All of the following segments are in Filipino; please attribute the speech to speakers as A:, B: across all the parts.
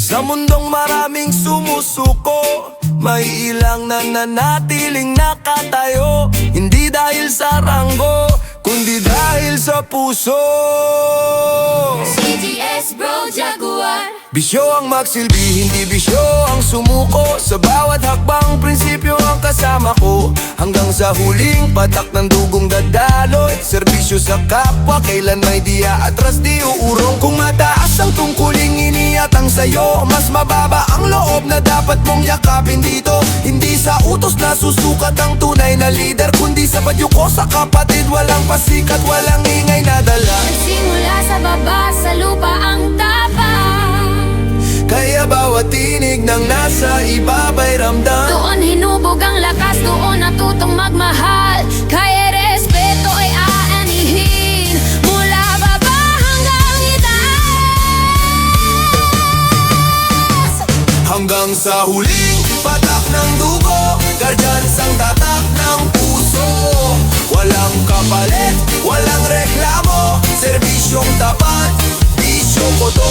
A: Sa mundong maraming sumusuko, may ilang nananatiling nakatayo. Hindi dahil sa ranggo, kundi dahil sa puso.
B: CGS Bro Jaguar.
A: Bisyo ang magsilbi, hindi bisyo ang sumuko. Sa bawat hakbang, prinsipyo ang kasama ko. Hanggang sa huling patak ng dugong dadaloy. Serbisyo sa kapwa, kailan may di aatras di uurong. Kung mataas ang tungkuling iniatang sa'yo, mas mababa ang loob na dapat mong yakapin dito. Hindi sa utos na susukat ang tunay na leader, kundi sa padyuko sa kapatid. Walang pasikat, walang ingay na dala.
B: Nagsimula sa baba, sa lupa ang tapang.
A: Kaya bawat tinig ng nasa ibaba'y ramdam.
B: Doon hinubog ang lakas, doon natutong magmahal. Kaya respeto ay aanihin, mula baba hanggang itaas.
A: Hanggang sa huling patak ng dugo, guardians ang tatak ng puso. Walang kapalit, walang reklamo, serbisyong tapat, bisyong koto.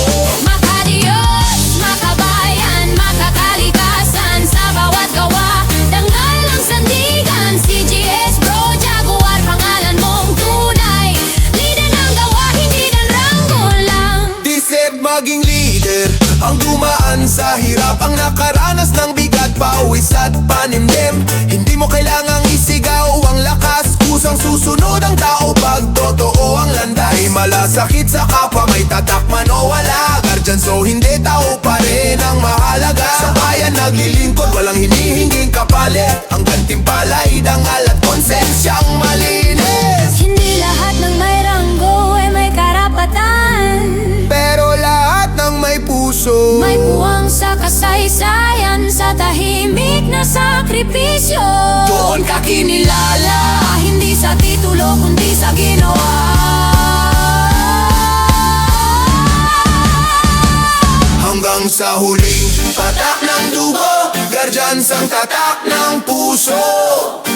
B: Makadiyos, makabayan, makakalikasan sa bawat gawa. Dangal ang sandigan, CGS Bro Jaguar, pangalan mong tunay. Leader ng gawa, hindi ng ranggo lang.
A: Deserve maging leader, ang dumaan sa hirap, ang nakaranas ng bigat, pawis at panimdim. Hindi mo kailangang isigaw ang lakas, kusang susunod ang tao pag totoo ang landay. Malasakit sa kapwa, may tatak man o wala, guardian so hindi tao pa rin ang mahalaga. Sa bayan naglilingkod, walang hinihinging kapalit, ang gantimpala'y dangal at konsensyang malinis.
B: Hindi lahat ng may ranggo ay may karapatan,
A: Pero lahat ng may puso,
B: may puwang sa kasaysayan, sa tahimik na sakripisyo.
A: doon ka kinilala.
B: Hindi sa titulo, kundi sa ginawa.
A: Hanggang sa huling patak ng dugo, guardians ang tatak ng puso.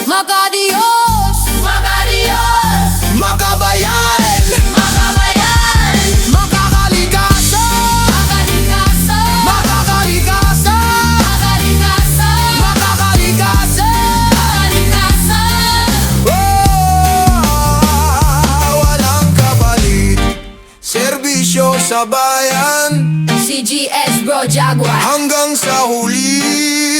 B: Makadiyos, makadiyos,
A: Makabayan,
B: makabayan,
A: makakalikasan,
B: makakalikasan,
A: makakalikasan,
B: makakalikasan,
A: makakalikasan.
B: makakalikasan.
A: Walang kapalit, serbisyo sa bayan,
B: CGS Bro Jaguar.
A: hanggang sa huli.